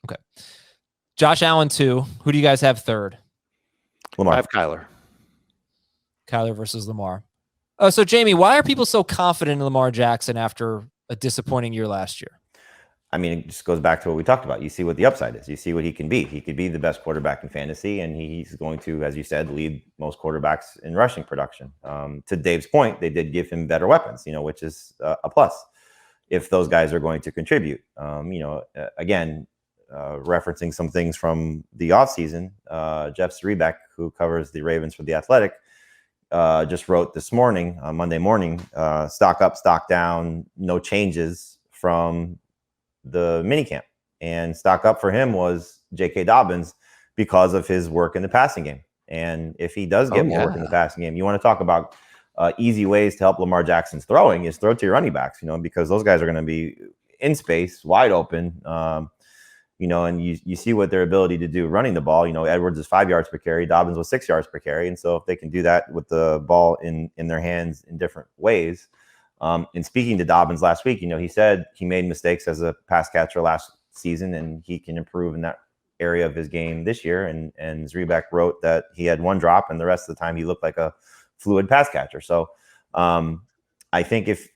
Okay. Josh Allen 2. Who do you guys have third? Lamar. I have Kyler. Kyler versus Lamar. Oh, so Jamie, why are people so confident in Lamar Jackson after a disappointing year last year? I mean, it just goes back to what we talked about. You see what the upside is. You see what he can be. He could be the best quarterback in fantasy, and he's going to, as you said, lead most quarterbacks in rushing production. To Dave's point, they did give him better weapons, which is a plus if those guys are going to contribute. Again, referencing some things from the offseason, Jeff Zrebiec, who covers the Ravens for The Athletic, just wrote this morning, on Monday morning, stock up, stock down, no changes from the minicamp. And stock up for him was J.K. Dobbins because of his work in the passing game. And if he does get more work in the passing game, you want to talk about easy ways to help Lamar Jackson's throwing is throw to your running backs, because those guys are going to be in space, wide open, and you see what their ability to do running the ball. Edwards is 5 yards per carry, Dobbins was 6 yards per carry. And so if they can do that with the ball in their hands in different ways. And speaking to Dobbins last week, he said he made mistakes as a pass catcher last season and he can improve in that area of his game this year. And Zrebiec wrote that he had one drop and the rest of the time he looked like a fluid pass catcher. So I think if,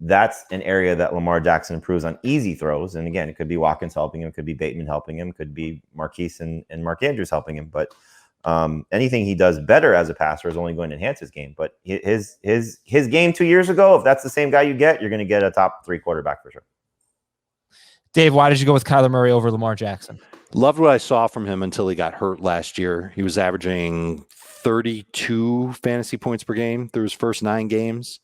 that's an area that Lamar Jackson improves on easy throws. And again, it could be Watkins helping him, could be Bateman helping him, could be Marquise and Mark Andrews helping him. But anything he does better as a passer is only going to enhance his game. But his game 2 years ago, if that's the same guy you get, you're going to get a top 3 quarterback for sure. Dave, why did you go with Kyler Murray over Lamar Jackson? Loved what I saw from him until he got hurt last year. He was averaging 32 fantasy points per game through his first 9 games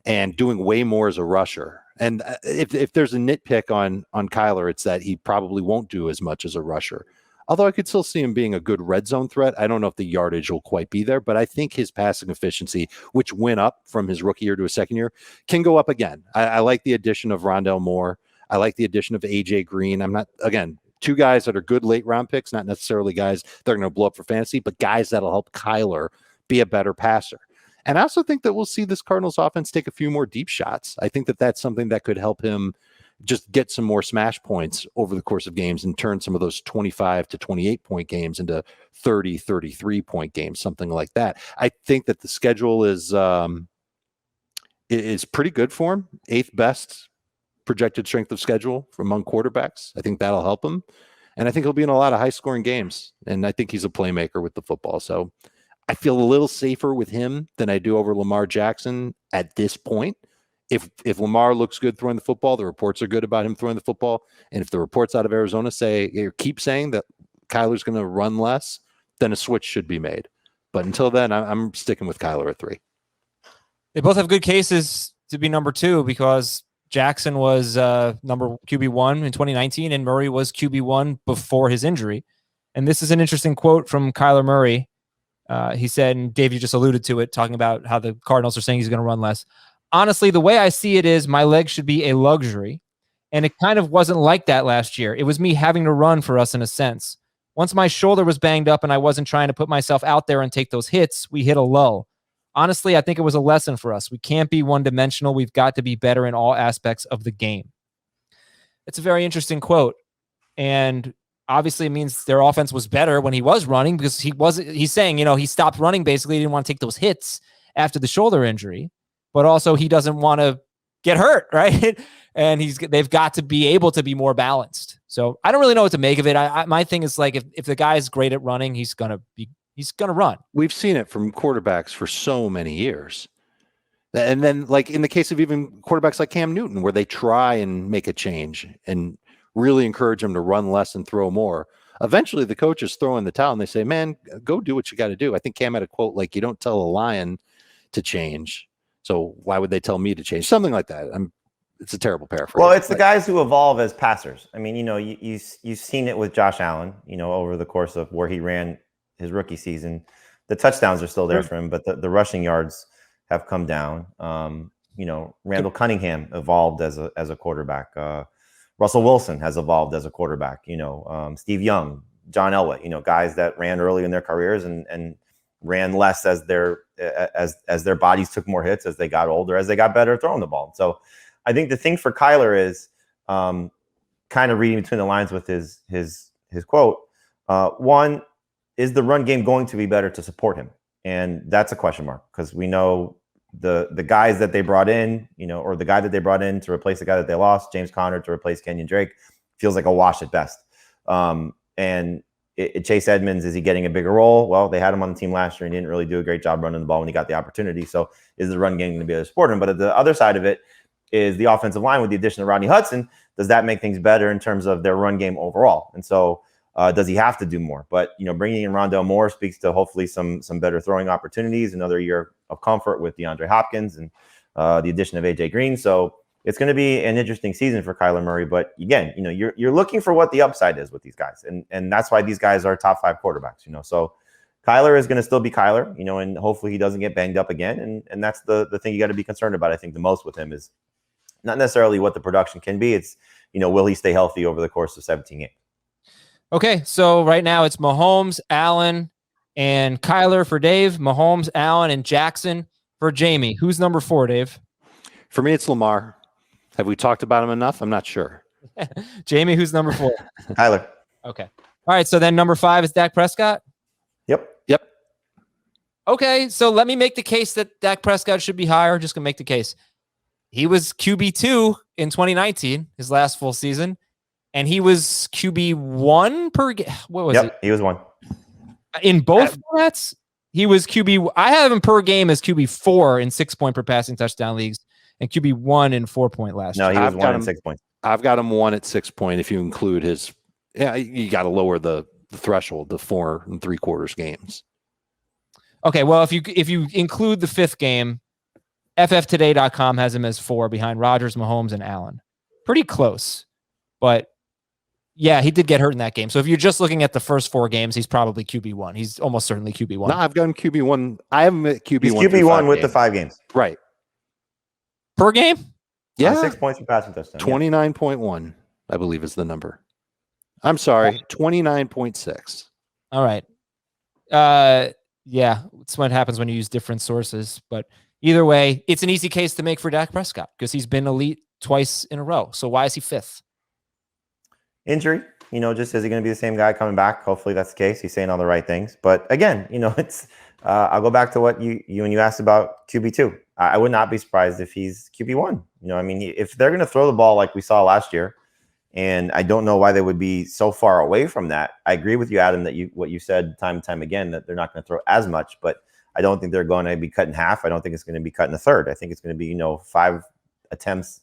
and doing way more as a rusher. And if there's a nitpick on Kyler, it's that he probably won't do as much as a rusher. Although I could still see him being a good red zone threat. I don't know if the yardage will quite be there, but I think his passing efficiency, which went up from his rookie year to his second year, can go up again. I like the addition of Rondale Moore. I like the addition of A.J. Green. I'm not, again, 2 guys that are good late round picks, not necessarily guys that are going to blow up for fantasy, but guys that'll help Kyler be a better passer. And I also think that we'll see this Cardinals offense take a few more deep shots. I think that that's something that could help him just get some more smash points over the course of games and turn some of those 25 to 28 point games into 30, 33 point games, something like that. I think that the schedule is pretty good for him. 8th best projected strength of schedule among quarterbacks. I think that'll help him. And I think he'll be in a lot of high scoring games. And I think he's a playmaker with the football. So I feel a little safer with him than I do over Lamar Jackson at this point. If Lamar looks good throwing the football, the reports are good about him throwing the football. And if the reports out of Arizona keep saying that Kyler's going to run less, then a switch should be made. But until then, I'm sticking with Kyler at 3. They both have good cases to be number 2 because Jackson was number QB1 in 2019 and Murray was QB1 before his injury. And this is an interesting quote from Kyler Murray. He said, and Dave, you just alluded to it, talking about how the Cardinals are saying he's going to run less. Honestly, the way I see it is my legs should be a luxury. And it kind of wasn't like that last year. It was me having to run for us in a sense. Once my shoulder was banged up and I wasn't trying to put myself out there and take those hits, we hit a lull. Honestly, I think it was a lesson for us. We can't be one-dimensional. We've got to be better in all aspects of the game. It's a very interesting quote. And obviously it means their offense was better when he was running because he's saying, he stopped running basically. He didn't want to take those hits after the shoulder injury. But also he doesn't want to get hurt, right? And they've got to be able to be more balanced. So I don't really know what to make of it. My thing is like if the guy is great at running, he's gonna run. We've seen it from quarterbacks for so many years. And then like in the case of even quarterbacks like Cam Newton, where they try and make a change and really encourage him to run less and throw more. Eventually the coaches throw in the towel and they say, man, go do what you got to do. I think Cam had a quote like, you don't tell a lion to change. So why would they tell me to change? Something like that. It's a terrible paraphrase. Well, it's the guys who evolve as passers. I mean, you've seen it with Josh Allen, over the course of where he ran his rookie season. The touchdowns are still there for him, but the rushing yards have come down. Randall Cunningham evolved as a quarterback. Russell Wilson has evolved as a quarterback. Steve Young, John Elway, guys that ran early in their careers and ran less as their bodies took more hits as they got older, as they got better at throwing the ball. So I think the thing for Kyler is kind of reading between the lines with his quote. One, is the run game going to be better to support him? And that's a question mark, because we know the guys that they brought in, or the guy that they brought in to replace the guy that they lost, James Conner to replace Kenyon Drake, feels like a wash at best. And Chase Edmonds, is he getting a bigger role? Well, they had him on the team last year and he didn't really do a great job running the ball when he got the opportunity. So is the run game going to be able to support him? But at the other side of it is the offensive line with the addition of Rodney Hudson. Does that make things better in terms of their run game overall? And so does he have to do more? But, bringing in Rondale Moore speaks to hopefully some better throwing opportunities, another year of comfort with DeAndre Hopkins and the addition of AJ Green. So it's going to be an interesting season for Kyler Murray. But again, you're looking for what the upside is with these guys. And that's why these guys are top 5 quarterbacks, So Kyler is going to still be Kyler, and hopefully he doesn't get banged up again. And that's the thing you got to be concerned about, I think, the most with him is not necessarily what the production can be. It's, will he stay healthy over the course of 17 games? Okay, so right now it's Mahomes, Allen, and Kyler for Dave. Mahomes, Allen, and Jackson for Jamie. Who's number 4, Dave? For me, it's Lamar. Have we talked about him enough? I'm not sure. Jamie, who's number 4? Kyler. Okay. All right, so then number 5 is Dak Prescott? Yep. Okay, so let me make the case that Dak Prescott should be higher. Just going to make the case. He was QB2 in 2019, his last full season. And he was QB1 per game. What was it? He was 1. In both formats, he was QB. I have him per game as QB4 in 6-point per passing touchdown leagues and QB1 in 4-point last year. No, he was 1 in 6 points. I've got him 1 at 6 point. If you include his, you got to lower the threshold to 4 3/4 games. Okay, well, if you include the 5th game, FFtoday.com has him as 4 behind Rodgers, Mahomes, and Allen. Pretty close, but. Yeah, he did get hurt in that game. So if you're just looking at the first 4 games, he's probably QB1. He's almost certainly QB1. No, I've got him QB1. I have him at QB1. He's QB1 with the 5 games. Right. Per game? Yeah. 6 points per passing touchdown. 29.1, I believe, is the number. I'm sorry, 29.6. All right. Yeah, it's what happens when you use different sources. But either way, it's an easy case to make for Dak Prescott because he's been elite twice in a row. So why is he 5th? Injury, just is he going to be the same guy coming back? Hopefully that's the case. He's saying all the right things. But again, it's I'll go back to what you asked about QB2. I would not be surprised if he's QB1. If they're going to throw the ball like we saw last year, and I don't know why they would be so far away from that. I agree with you, Adam, that what you said time and time again, that they're not going to throw as much, but I don't think they're going to be cut in half. I don't think it's going to be cut in a third. I think it's going to be, 5 attempts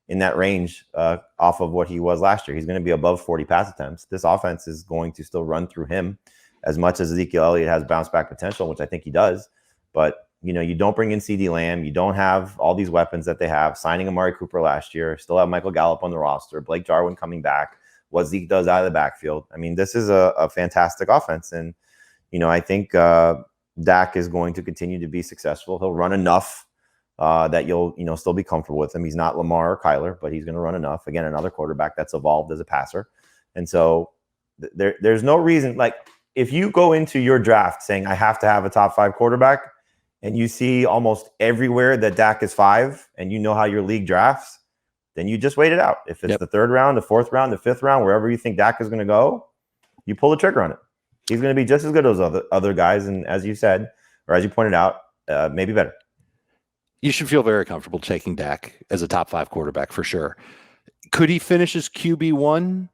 in that range off of what he was last year. He's going to be above 40 pass attempts. This offense is going to still run through him as much as Ezekiel Elliott has bounce back potential, which I think he does. But, you don't bring in CD Lamb. You don't have all these weapons that they have. Signing Amari Cooper last year, still have Michael Gallup on the roster, Blake Jarwin coming back, what Zeke does out of the backfield. This is a fantastic offense. And, I think Dak is going to continue to be successful. He'll run enough that you'll still be comfortable with him. He's not Lamar or Kyler, but he's going to run enough. Again, another quarterback that's evolved as a passer. And so there's no reason, like if you go into your draft saying I have to have a top 5 quarterback and you see almost everywhere that Dak is 5 and you know how your league drafts, then you just wait it out. If it's the 3rd round, the 4th round, the 5th round, wherever you think Dak is going to go, you pull the trigger on it. He's going to be just as good as other guys. And as you said, or as you pointed out, maybe better. You should feel very comfortable taking Dak as a top 5 quarterback for sure. Could he finish as QB1?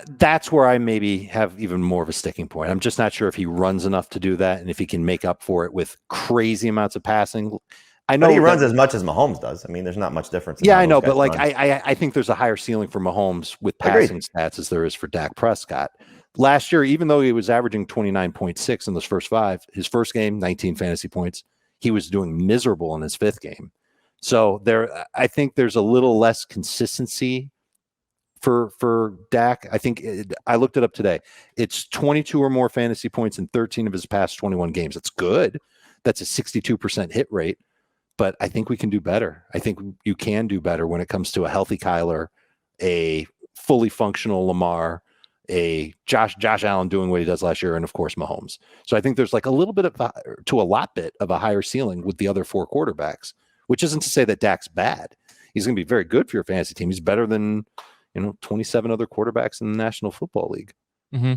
That's where I maybe have even more of a sticking point. I'm just not sure if he runs enough to do that and if he can make up for it with crazy amounts of passing. I know he runs as much as Mahomes does. There's not much difference. Yeah, I know, but like I think there's a higher ceiling for Mahomes with passing stats as there is for Dak Prescott. Last year, even though he was averaging 29.6 in those first 5, his first game, 19 fantasy points. He was doing miserable in his 5th game. So I think there's a little less consistency for Dak. I think I looked it up today. It's 22 or more fantasy points in 13 of his past 21 games. That's good. That's a 62% hit rate. But I think we can do better. I think you can do better when it comes to a healthy Kyler, a fully functional Lamar, a Josh Allen doing what he does last year, and of course Mahomes. So I think there's like a little bit of a lot of a higher ceiling with the other 4 quarterbacks, which isn't to say that Dak's bad. He's going to be very good for your fantasy team. He's better than 27 other quarterbacks in the National Football League. Mm-hmm.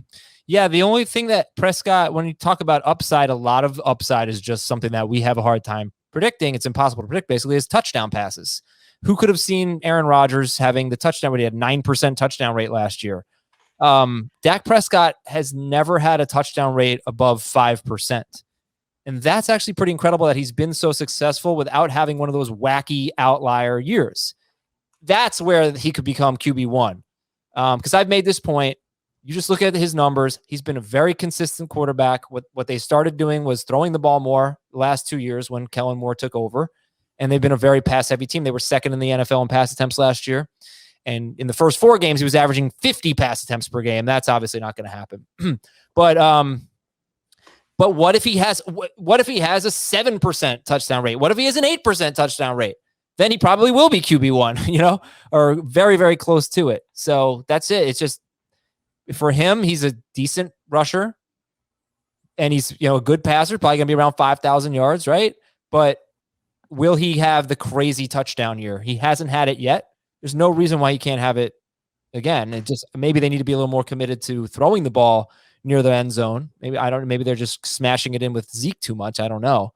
Yeah, the only thing that Prescott, when you talk about upside, a lot of upside is just something that we have a hard time predicting. It's impossible to predict, basically, is touchdown passes. Who could have seen Aaron Rodgers having the touchdown rate? He had 9% touchdown rate last year. Dak Prescott has never had a touchdown rate above 5%. And that's actually pretty incredible that he's been so successful without having one of those wacky outlier years. That's where he could become QB1. Because I've made this point. You just look at his numbers. He's been a very consistent quarterback. What they started doing was throwing the ball more the last 2 years when Kellen Moore took over. And they've been a very pass-heavy team. They were second in the NFL in pass attempts last year. And in the first 4 games, he was averaging 50 pass attempts per game. That's obviously not going to happen. But what if he has a 7% touchdown rate? What if he has an 8% touchdown rate? Then he probably will be QB1, or very, very close to it. So that's it. It's just, for him, he's a decent rusher, and he's a good passer, probably gonna be around 5,000 yards, right? But will he have the crazy touchdown year? He hasn't had it yet. There's no reason why he can't have it again. It just, maybe they need to be a little more committed to throwing the ball near the end zone. Maybe they're just smashing it in with Zeke too much. I don't know.